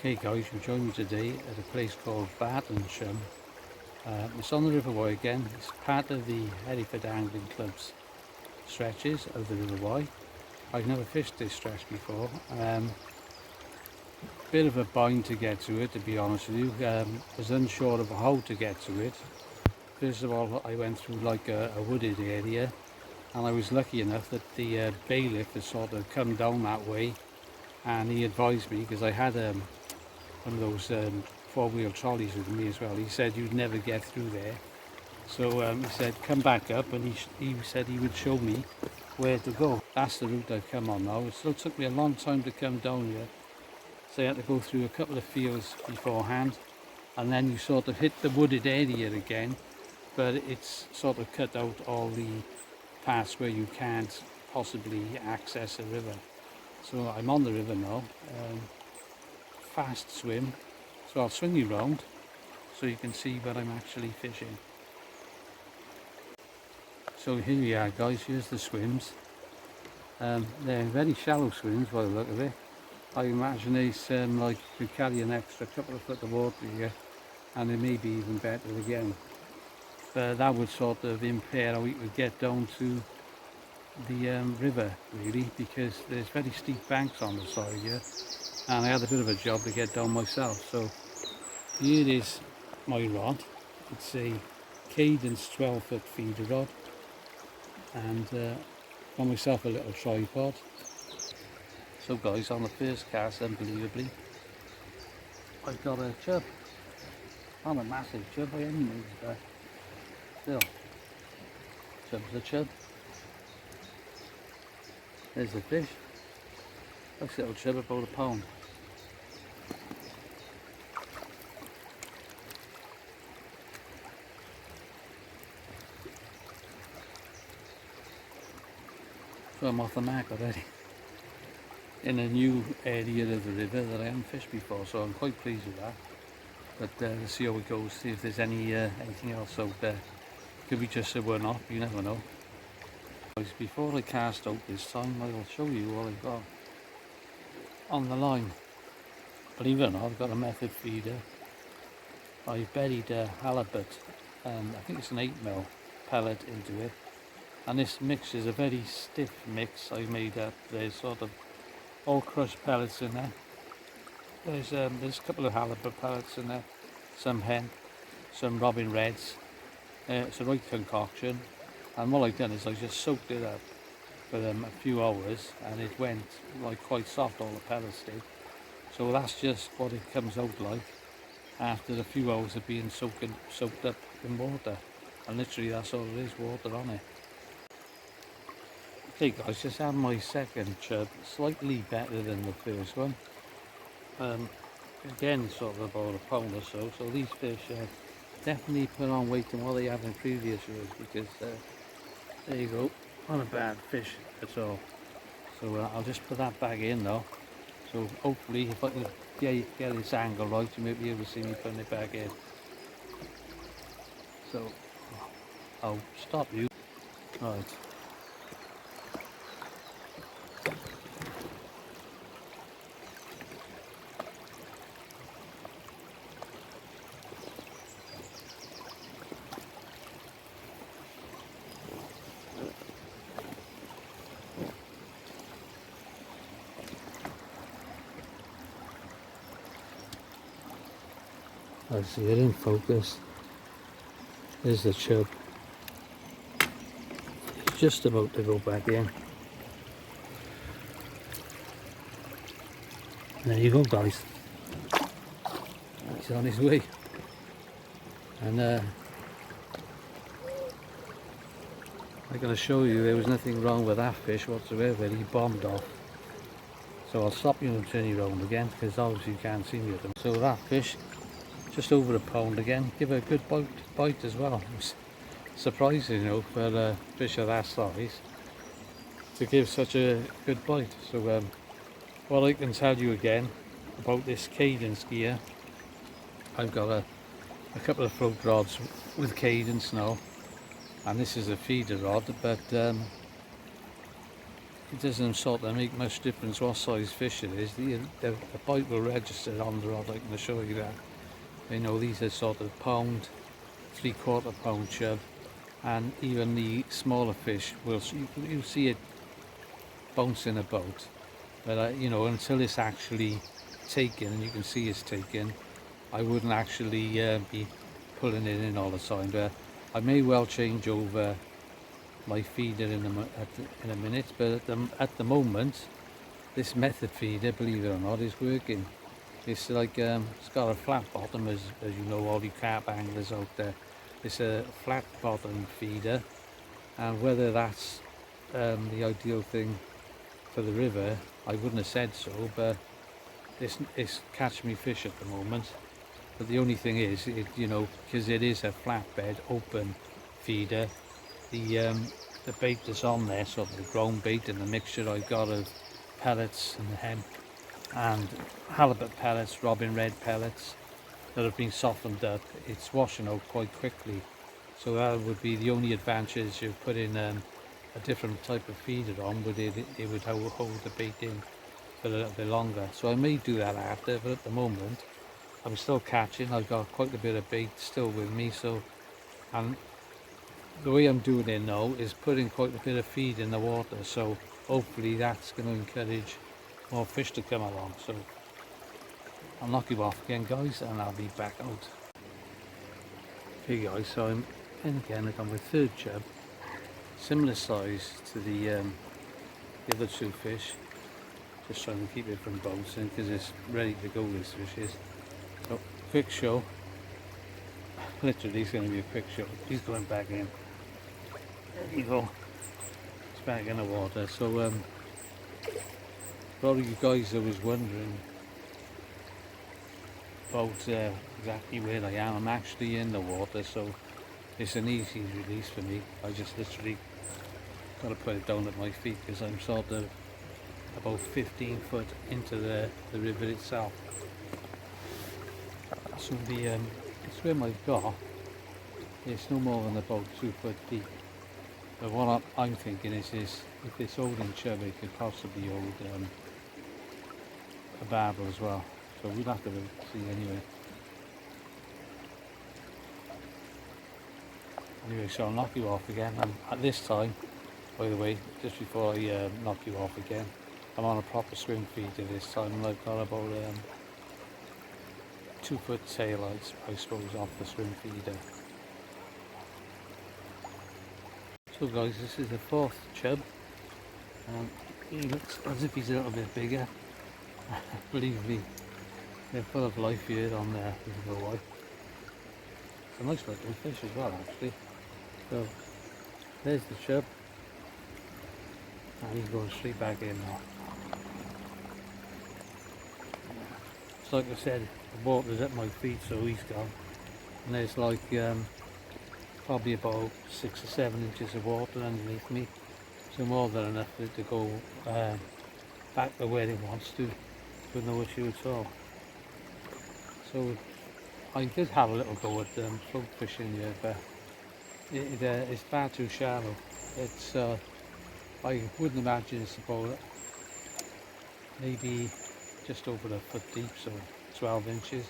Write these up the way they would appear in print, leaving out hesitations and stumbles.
Okay guys, you join me today at a place called Bartonsham. It's on the River Wye again. It's part of the Hereford Angling Club's stretches of the River Wye. I've never fished this stretch before. Bit of a bind to get to it, to be honest with you. Was unsure of how to get to it. First of all, I went through like a wooded area, and I was lucky enough that the bailiff had sort of come down that way, and he advised me, because I had one of those four-wheel trolleys with me as well. He said you'd never get through there, so he said come back up, and he said he would show me where to go. That's the route I've come on now. It still took me a long time to come down here, so I had to go through a couple of fields beforehand, and then you sort of hit the wooded area again, but it's sort of cut out all the parts where you can't possibly access a river. So I'm on the river now. Fast swim, so I'll swing you round so you can see where I'm actually fishing. So here we are guys, here's the swims. They're very shallow swims by the look of it. I imagine it's like you could carry an extra couple of foot of water here, and it may be even better again. But that would sort of impair how we could get down to the river really, because there's very steep banks on the side here, and I had a bit of a job to get down myself. So here is my rod. It's a Cadence 12-foot feeder rod, and got myself a little tripod. So guys, on the first cast, unbelievably, I've got a chub. Not a massive chub by any means, but still, chub's a chub. There's the fish. Nice little chub, about a pound. So I'm off the mark already, in a new area of the river that I haven't fished before, so I'm quite pleased with that. But let's see how it goes, see if there's anything else out there. Could be just a one-off, you never know. Before I cast out this time, I'll show you what I've got on the line. Believe it or not, I've got a method feeder. I've buried a halibut, I think it's an 8mm pellet into it, and this mix is a very stiff mix I've made up. There's sort of all crushed pellets in there. There's a couple of halibut pellets in there, some hemp, some robin reds. It's a right concoction, and what I've done is I just soaked it up for a few hours, and it went like quite soft, all the pellets did. So that's just what it comes out like after a few hours of being soaked up in water, and literally that's all it is, water on it. Okay guys, just had my second chub, slightly better than the first one. Again, sort of about a pound or so. So these fish definitely put on weight than what they have in previous years, because there you go, not a bad fish at all. So I'll just put that back in now. So hopefully, if I can get this angle right, you may be able to see me putting it back in. So I'll stop you. Right. I see it in focus. There's the chub. It's just about to go back in. There you go guys. He's on his way. And I gotta show you, there was nothing wrong with that fish whatsoever. He bombed off. So I'll stop you and turn you around again, because obviously you can't see me at them. So that fish, just over a pound again, give a good bite as well. It's surprising, you know, for a fish of that size to give such a good bite. So what I can tell you again about this Cadence gear, I've got a couple of float rods with Cadence now, and this is a feeder rod, but it doesn't sort of make much difference what size fish it is. The bite will register on the rod, I can assure you that. You know, these are sort of pound, 3/4 pound chub, and even the smaller fish will, you'll see it bouncing about. But you know, until it's actually taken, and you can see it's taken, I wouldn't actually be pulling it in all the time. But I may well change over my feeder in a minute. But at the moment, this method feeder, believe it or not, is working. It's like it's got a flat bottom, as you know, all you carp anglers out there. It's a flat bottom feeder, and whether that's the ideal thing for the river, I wouldn't have said so, but it's catching me fish at the moment. But the only thing is, you know, because it is a flatbed open feeder, the bait that's on there, sort of the grown bait, and the mixture I've got of pellets and hemp and halibut pellets, robin red pellets that have been softened up, it's washing out quite quickly. So that would be the only advantage of putting a different type of feeder on, but it would hold the bait in for a little bit longer. So I may do that after, but at the moment I'm still catching. I've got quite a bit of bait still with me, so, and the way I'm doing it now is putting quite a bit of feed in the water, so hopefully that's going to encourage more fish to come along. So I'll knock you off again, guys, and I'll be back out. Okay guys, so I'm in again. I got my third chub, similar size to the other two fish, just trying to keep it from bouncing because it's ready to go, this fish is. So quick show, literally it's going to be a quick show. He's going back in, there you go, it's back in the water. So probably you guys are was wondering about exactly where I am. I'm actually in the water, so it's an easy release for me. I just literally got to put it down at my feet because I'm sort of about 15 foot into the river itself. So the swim I've got is no more than about 2 foot deep. But what I'm thinking is if it's holding chub, it could possibly hold a barbel as well. So we'll have to see anyway. Anyway, so I'll knock you off again. And at this time, by the way, just before I knock you off again, I'm on a proper swim feeder this time, and I've got about 2 foot tail, I suppose, off the swim feeder. So guys, this is the fourth chub. He looks as if he's a little bit bigger. Believe me, they're full of life here on there. It's a nice looking fish as well, actually. So there's the chub, and he's going straight back in now. So like I said, the water's at my feet, so he's gone. And there's like probably about 6 or 7 inches of water underneath me, so more than enough for it to go back to where it wants to with no issue at all. So I did have a little go at float fishing here, but it's far too shallow. It's I wouldn't imagine it's about maybe just over a foot deep, so 12 inches.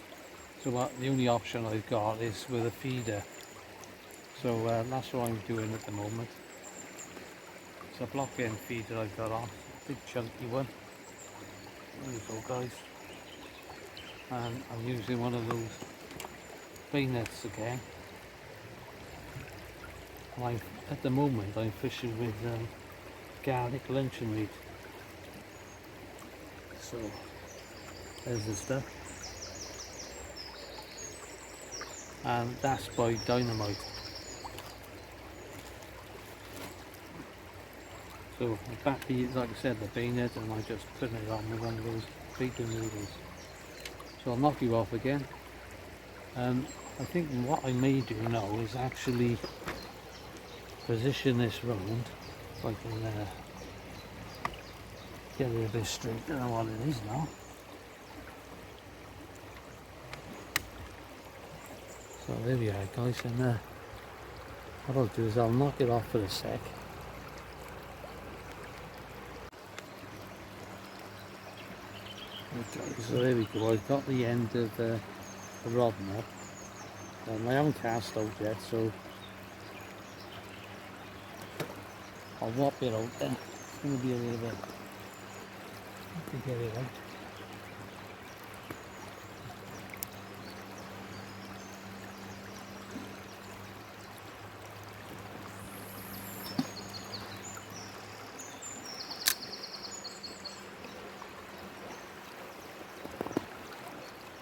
So the only option I've got is with a feeder. So that's what I'm doing at the moment. It's a block end feeder I've got on, big chunky one. There you go, guys. And I'm using one of those bayonets again. And at the moment I'm fishing with garlic luncheon meat. So there's the stuff. And that's by Dynamite. So I've back the, like I said, the bayonet, and I'm just putting it on with one of those bacon noodles. So I'll knock you off again. I think what I may do now is actually position this round, if I can get it a bit straight. I don't know what it is now. So there we are, guys, and what I'll do is I'll knock it off for a sec. Okay, so there we go. I've got the end of the rod now. I haven't cast out yet, so I'll whop it out then. It's going to be a little bit to get it out.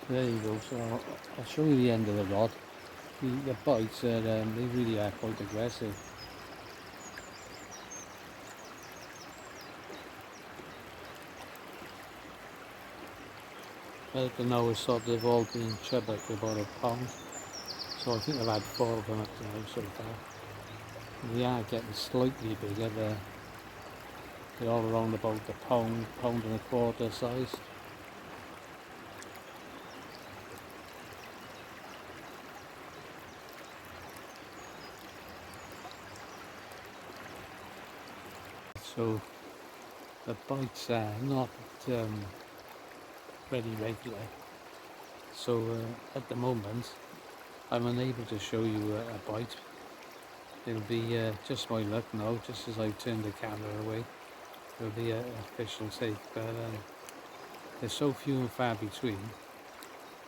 There you go, so I'll show you the end of the rod. The bites are, they really are quite aggressive. At the now it's sort of all been chub at about £1, so I think I've had 4 of them up to now so far. They are getting slightly bigger, they're all around about the £1, £1.25 size. So the bites are not very regular, so at the moment I'm unable to show you a bite. It'll be just my luck now, just as I turn the camera away. It'll be an official take, but they're so few and far between.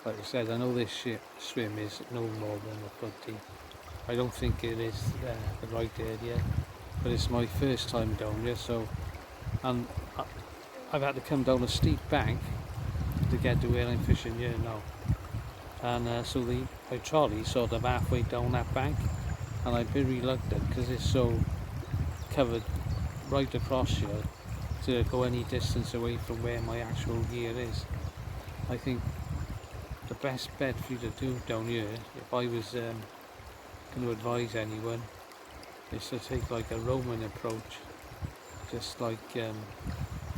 Like I said, I know this swim is no more than a foot deep. I don't think it is the right area, but it's my first time down here, so I've had to come down a steep bank to get to where I'm fishing here now. And so my trolley sort of halfway down that bank, and I've been reluctant because it's so covered right across here to go any distance away from where my actual gear is. I think the best bet for you to do down here, if I was going to advise anyone, is to take like a Roman approach. Just like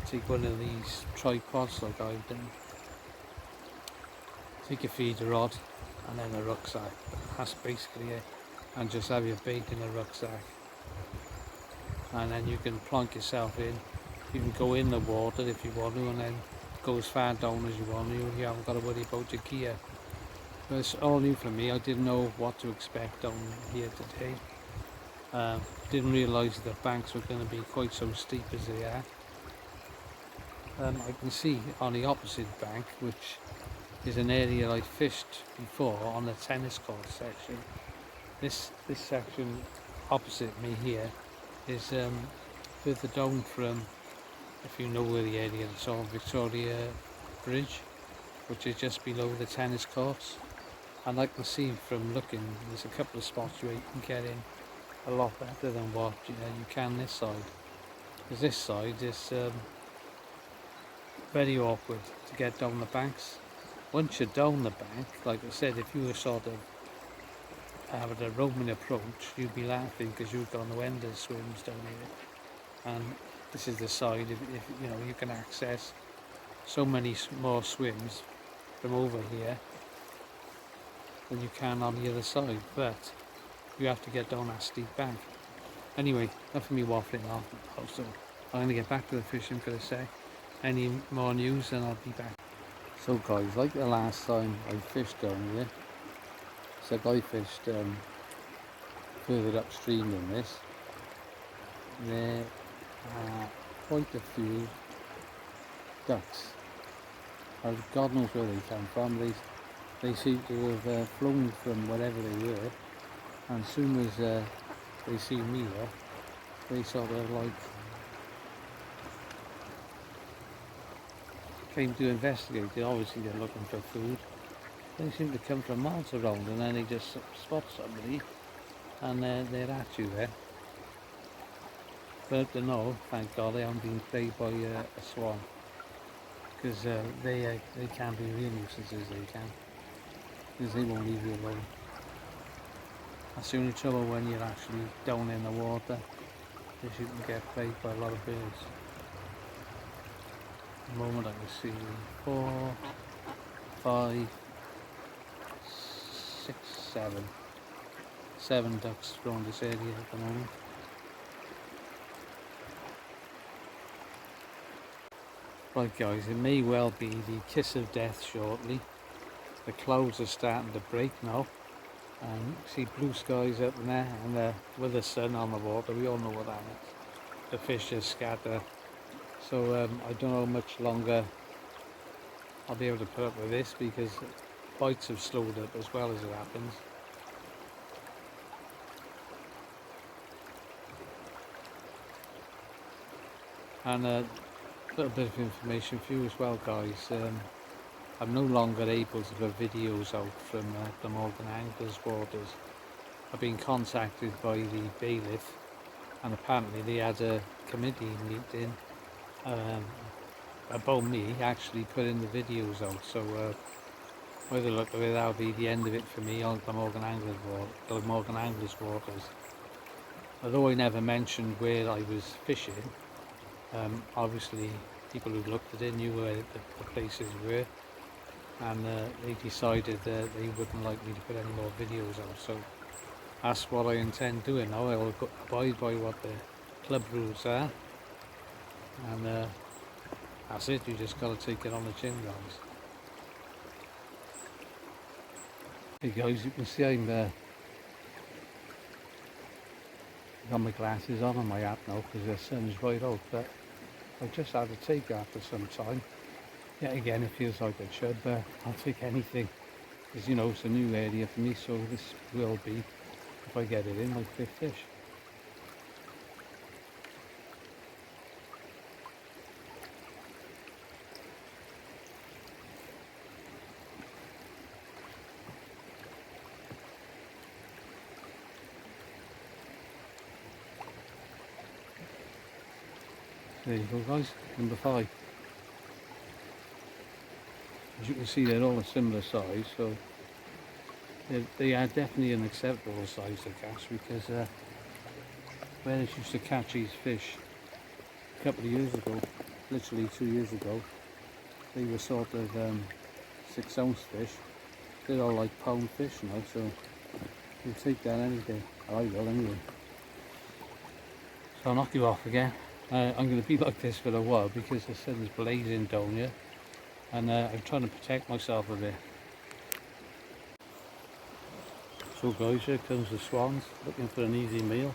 take one of these tripods like I've done. Take a feeder rod and then a rucksack. That's basically it. And just have your bait in a rucksack. And then you can plonk yourself in. You can go in the water if you want to, and then go as far down as you want to. You haven't got to worry about your gear. But it's all new for me. I didn't know what to expect down here today. Didn't realise the banks were going to be quite so steep as they are. I can see on the opposite bank, which is an area I fished before on the tennis court section. This section opposite me here is further down from, if you know where the area is, on Victoria Bridge, which is just below the tennis courts. And I can see from looking, there's a couple of spots where you can get in a lot better than what you can this side. Because this side is very awkward to get down the banks. Once you're down the bank, like I said, if you were sort of having a Roman approach, you'd be laughing because you've got no end of swims down here. And this is the side, if you know, you can access so many more swims from over here than you can on the other side, but you have to get down that steep bank. Anyway, enough of me waffling on. So I'm going to get back to the fishing for a sec. Any more news and I'll be back. So guys, like the last time I fished down here, so I fished further upstream than this. There are quite a few ducks. God knows where they come from. They seem to have flown from wherever they were, and as soon as they see me there, they sort of like came to investigate. Obviously they're looking for food. They seem to come from miles around, and then they just spot somebody and they're at you there. But to know, thank God, they haven't been played by a swan, because they can be real nuisances, they can, because they won't leave you alone. That's the only trouble when you're actually down in the water, is you can get played by a lot of birds. At the moment I can see 4, 5, 6, 7 ducks around this area at the moment. Right guys, it may well be the kiss of death shortly. The clouds are starting to break now, and see blue skies up there, and with the sun on the water, we all know what that means. The fish just scatter. So I don't know how much longer I'll be able to put up with this, because bites have slowed up as well as it happens. And a little bit of information for you as well guys. I'm no longer able to put videos out from the Morgan Anglers waters. I've been contacted by the bailiff, and apparently they had a committee meeting about me actually putting the videos out. So by the look of it, that'll be the end of it for me on the Morgan Anglers waters. Although I never mentioned where I was fishing, obviously people who looked at it knew where the places were, and they decided that they wouldn't like me to put any more videos out. So that's what I intend doing now. I will abide by what the club rules are, and that's it. You just got to take it on the chin, guys. Hey guys, you can see I'm got my glasses on and my hat now because the sun's right out, but I just had to take after some time. Yet again, it feels like a chub, but I'll take anything, because you know it's a new area for me, so this will be, if I get it in, my fifth fish. There you go guys, number 5. As you can see, they're all a similar size, so they are definitely an acceptable size to catch, because where I used to catch these fish a couple of years ago, literally 2 years ago, they were sort of 6-ounce fish. They're all like pound fish now, so you'll take that any day. I will anyway. So I'll knock you off again. I'm going to be like this for a while because the sun's blazing down here, and I'm trying to protect myself a bit. So guys, here comes the swans, looking for an easy meal.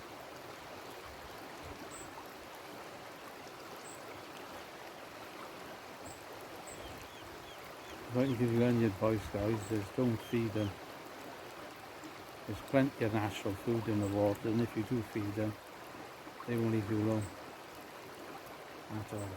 If I can give you any advice guys, is don't feed them. There's plenty of natural food in the water, and if you do feed them, they won't leave you alone at all.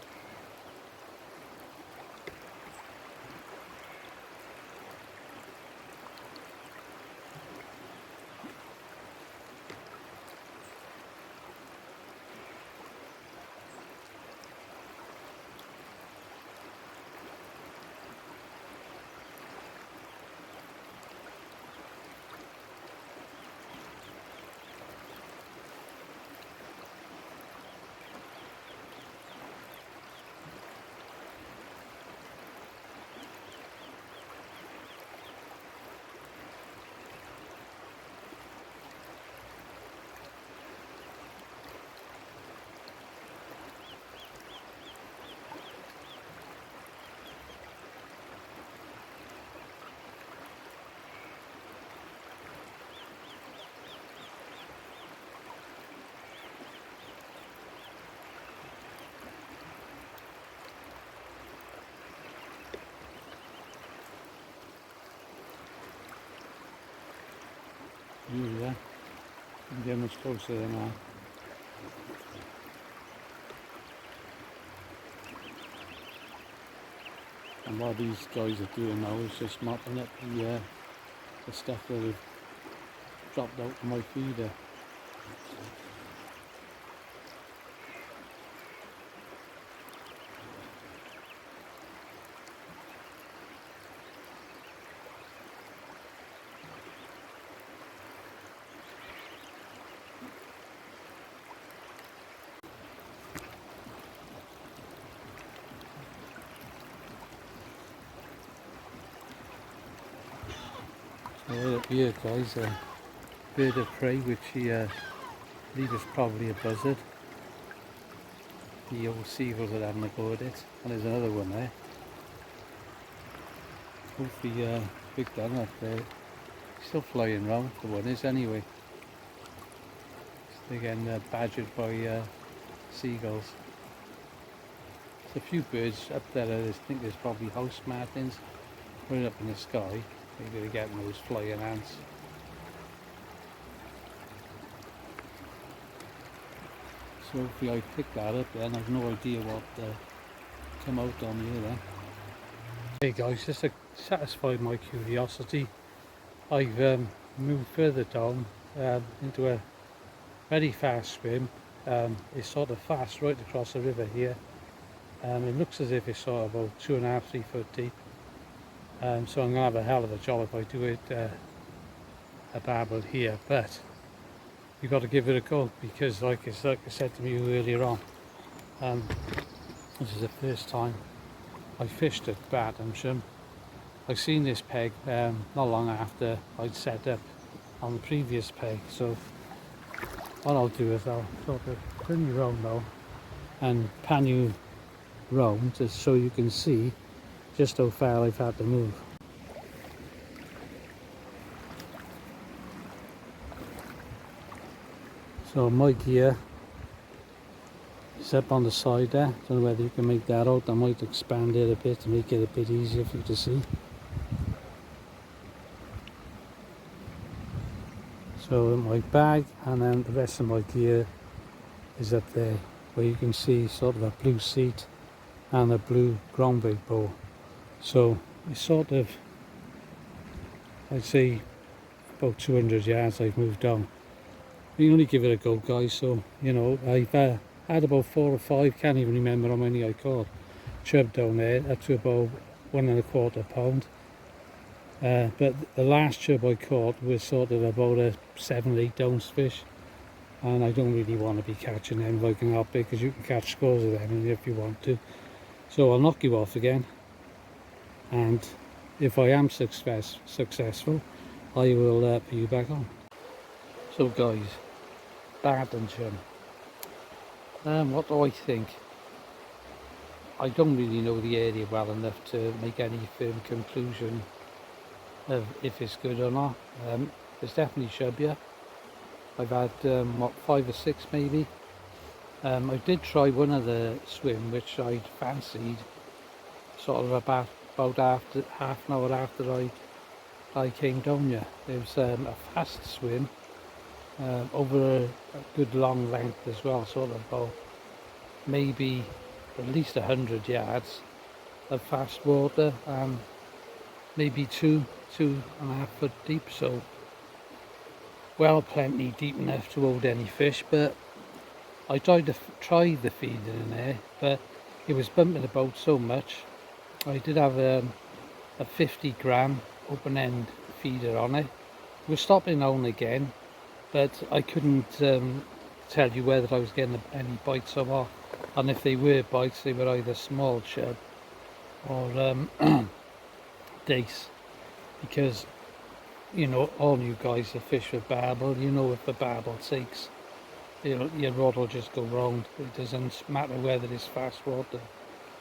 Yeah, you can get much closer than that. And what these guys are doing now is just mopping up the stuff that have dropped out of my feeder. So up here guys, a bird of prey, which he believe is probably a buzzard. the old seagulls are having a go at it, and there's another one there. Hopefully big done up there. Still flying around, the one is anyway. They're getting badgered by seagulls. There's a few birds up there. I think there's probably house martins right up in the sky. Maybe they're getting those flying ants. So hopefully I picked that up then. I've no idea what come out on here then. Hey guys, just to satisfy my curiosity, I've moved further down into a very fast swim. It's sort of fast right across the river here. It looks as if it's sort of about 2.5 to 3 foot deep. So I'm going to have a hell of a job if I do it a Barbel here, but you've got to give it a go, because like I said to you earlier on, this is the first time I fished at Bartonsham. I seen this peg not long after I'd set up on the previous peg, so what I'll do is I'll sort of turn you around now and pan you round just so you can see just how far I've had to move. So my gear is up on the side there. Don't know whether you can make that out. I might expand it a bit to make it a bit easier for you to see. So my bag and then the rest of my gear is up there, where you can see sort of a blue seat and a blue groundbait bow. So it's sort of, I'd say about 200 yards I've moved down. You can only give it a go, guys. So you know, I've had about 4 or 5, can't even remember how many I caught, chub down there, up to about 1.25 pound. But the last chub I caught was sort of about a 7 or 8 ounce fish, and I don't really want to be catching them if I can help it, because you can catch scores of them if you want to. So I'll knock you off again, and if I am successful, I will put you back on. So guys, Bartonsham. What do I think? I don't really know the area well enough to make any firm conclusion of if it's good or not. There's definitely chub here. I've had what, 5 or 6 maybe. I did try one of the swim which I fancied, sort of about after half an hour after I came down here. It was a fast swim over a good long length as well, sort of about maybe at least 100 yards of fast water, maybe 2.5 foot deep, so well, plenty deep enough to hold any fish. But I tried the feeding in there, but it was bumping about so much. I did have a 50 gram open end feeder on it. It was stopping now and again, but I couldn't tell you whether I was getting any bites or what, and if they were bites, they were either small chub or dace, because you know, all you guys that fish with Barbel, you know, if the Barbel takes, you know, your rod will just go round. It doesn't matter whether it's fast water,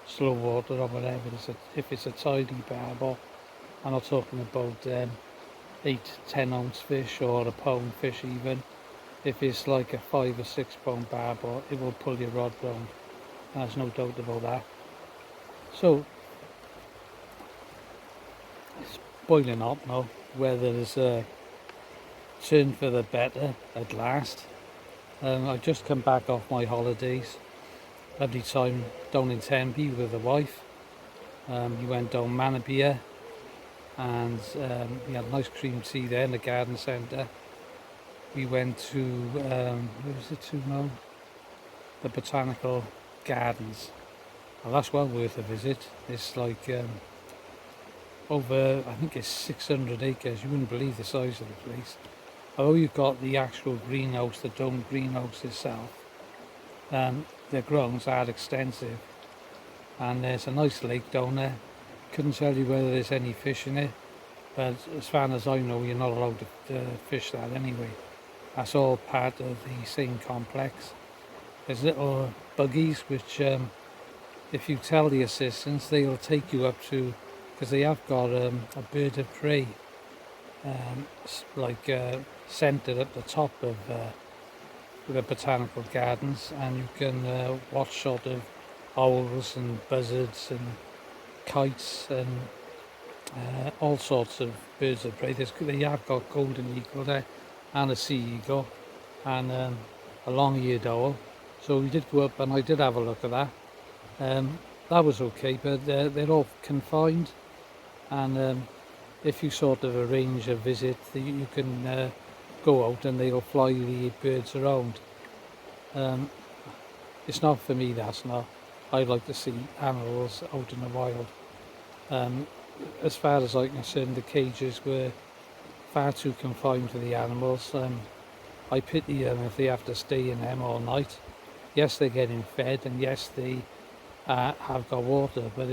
slow water, or whatever. If it's a tidy Barbel, I'm not talking about 8-10 ounce fish or a pound fish even. If it's like a 5 or 6 pound Barbel, it will pull your rod round. There's no doubt about that. So it's boiling up now. Whether there's a turn for the better at last. I've just come back off my holidays. Lovely time down in Tenby with the wife. We went down Manabia, and we had nice cream tea there in the garden centre. We went to, where was it to now? The Botanical Gardens. Well, that's well worth a visit. It's like over, I think it's 600 acres. You wouldn't believe the size of the place. Although you've got the actual greenhouse, the domed greenhouse itself, the grounds are extensive, and there's a nice lake down there. Couldn't tell you whether there's any fish in it, but as far as I know, you're not allowed to fish that anyway. That's all part of the same complex. There's little buggies, which if you tell the assistants, they'll take you up to, because they have got a bird of prey centred at the top of the botanical gardens, and you can watch sort of owls and buzzards and kites and all sorts of birds of prey. They have got golden eagle there, and a sea eagle, and a long-eared owl. So we did go up, and I did have a look at that. That was okay, but they're all confined, and if you sort of arrange a visit, you can go out and they'll fly the birds around. It's not for me, that's not. I'd like to see animals out in the wild. As far as I'm concerned, the cages were far too confined for the animals. I pity them if they have to stay in them all night. Yes, they're getting fed, and yes, they have got water, but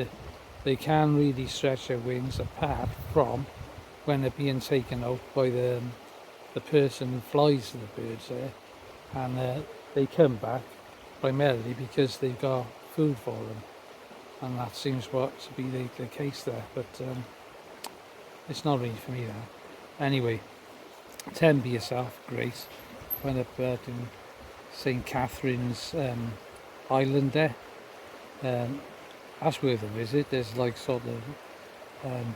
they can really stretch their wings apart from when they're being taken out by the person who flies the birds there, and they come back primarily because they've got food for them, and that seems to be the case there, but it's not really for me that. Anyway, Tenby yourself, great. Went up to St. Catherine's Island there. That's worth a visit. There's like sort of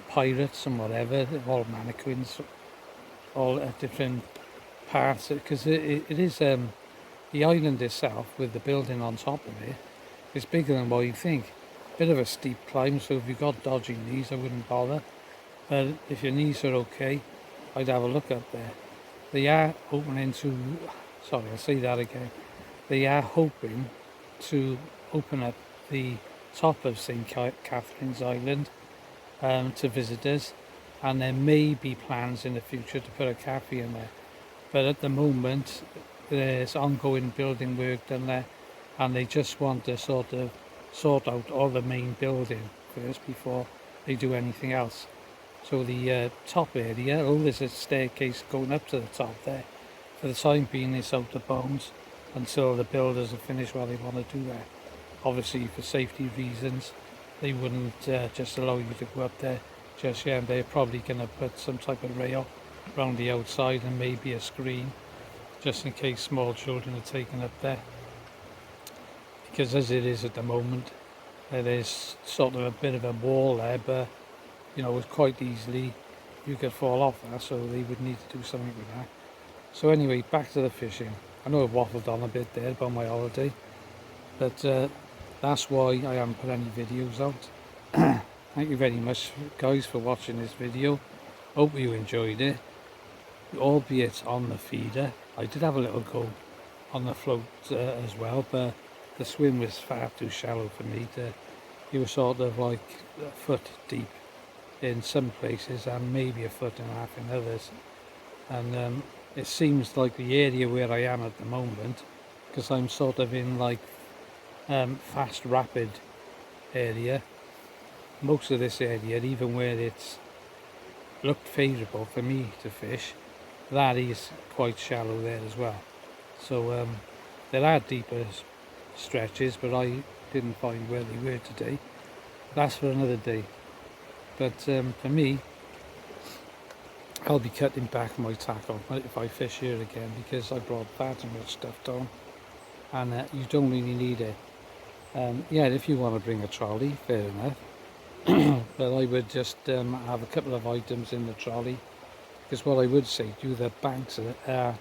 pirates and whatever, all mannequins, all at different parts, because it is the island itself with the building on top of it is bigger than what you think. Bit of a steep climb, so if you've got dodgy knees, I wouldn't bother. But if your knees are okay, I'd have a look up there. They are opening to, sorry, I'll say that again. They are hoping to open up the top of St. Catherine's Island to visitors, and there may be plans in the future to put a cafe in there. But at the moment, there's ongoing building work done there, and they just want to sort out all the main building first before they do anything else. So the top area, there's a staircase going up to the top there. For the time being, it's out of bounds until the builders have finished what they want to do there. Obviously, for safety reasons, they wouldn't just allow you to go up there just yet. They're probably going to put some type of rail around the outside and maybe a screen, just in case small children are taken up there. Because as it is at the moment, there's sort of a bit of a wall there, but you know, quite easily you could fall off that, so they would need to do something with that. So anyway, back to the fishing. I know I've waffled on a bit there about my holiday, but that's why I haven't put any videos out. Thank you very much, guys, for watching this video. Hope you enjoyed it, albeit on the feeder. I did have a little go on the float as well, but the swim was far too shallow for me. You were sort of like a foot deep in some places and maybe a foot and a half in others, and it seems like the area where I am at the moment, because I'm sort of in like fast rapid area, most of this area, even where it's looked favourable for me to fish, that is quite shallow there as well. So there are deeper stretches, but I didn't find where they were today. That's for another day. But for me, I'll be cutting back my tackle if I fish here again, because I brought far too much stuff down, and you don't really need it. Yeah, if you want to bring a trolley, fair enough. But I would just have a couple of items in the trolley, because what I would say to you, the banks are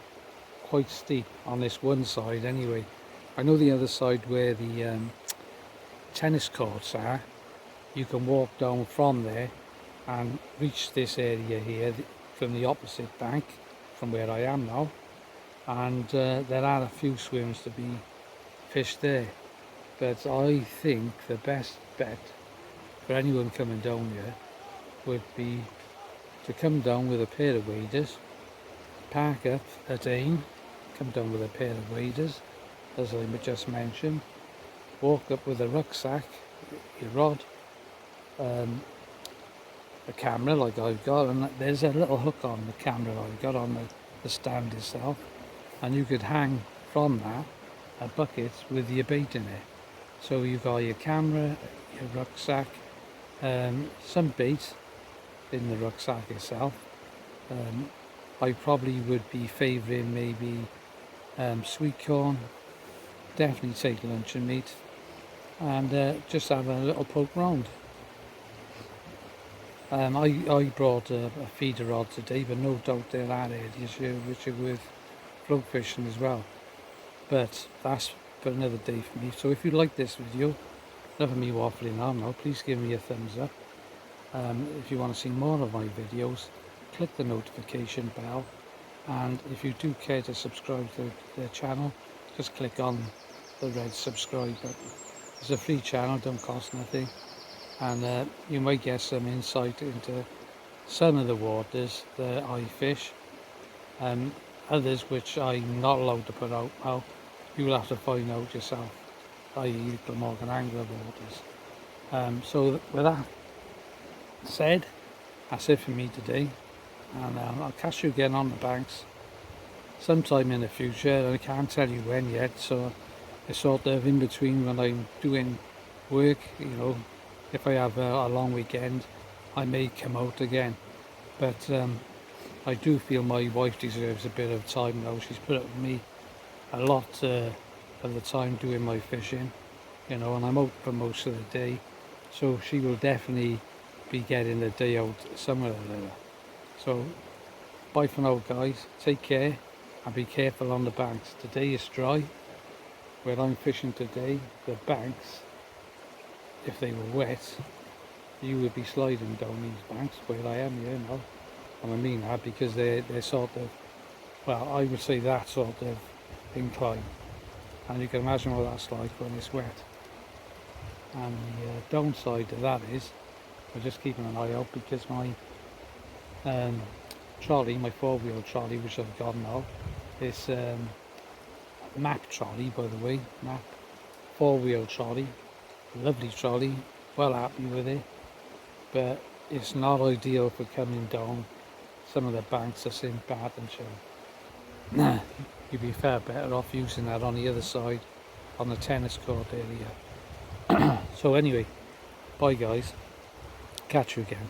quite steep on this one side anyway. I know the other side where the tennis courts are, you can walk down from there and reach this area here from the opposite bank from where I am now, and there are a few swims to be fished there. But I think the best bet for anyone coming down here would be to come down with a pair of waders, park up at Eign, come down with a pair of waders, as I just mentioned, walk up with a rucksack, your rod, a camera like I've got, and there's a little hook on the camera I've got on the stand itself, and you could hang from that a bucket with your bait in it. So you've got your camera, your rucksack, some bait in the rucksack itself. I probably would be favouring maybe sweet corn, definitely take luncheon meat, and just have a little poke round. I brought a feeder rod today, but no doubt there are areas here which are worth float fishing as well. But that's for another day for me. So if you like this video, enough of me waffling on now, please give me a thumbs up. If you want to see more of my videos, click the notification bell, and if you do care to subscribe to the channel, just click on the red subscribe button. It's a free channel, don't cost nothing, and you might get some insight into some of the waters that I fish, others which I'm not allowed to put out now. You'll have to find out yourself, i.e. Glamorgan Angler waters. So with that said, that's it for me today, and I'll catch you again on the banks sometime in the future, and I can't tell you when yet, so it's sort of in between when I'm doing work. You know, if I have a long weekend, I may come out again, but I do feel my wife deserves a bit of time now. She's put up with me a lot of the time doing my fishing, you know, and I'm out for most of the day, so she will definitely be getting a day out somewhere or other. So bye for now, guys, take care and be careful on the banks. Today is dry where I'm fishing today. The banks, if they were wet, you would be sliding down these banks where I am here now, and I mean that because they're sort of, well, I would say that sort of incline, and you can imagine what that's like when it's wet. And the downside to that is I'm just keeping an eye out because my trolley, my 4-wheel trolley, which I've got now, is map trolley, by the way, map 4-wheel trolley, lovely trolley, well happy with it, but it's not ideal for coming down some of the banks that's in Bartonsham. Nah, you'd be far better off using that on the other side, on the tennis court area. So anyway, bye guys, catch you again.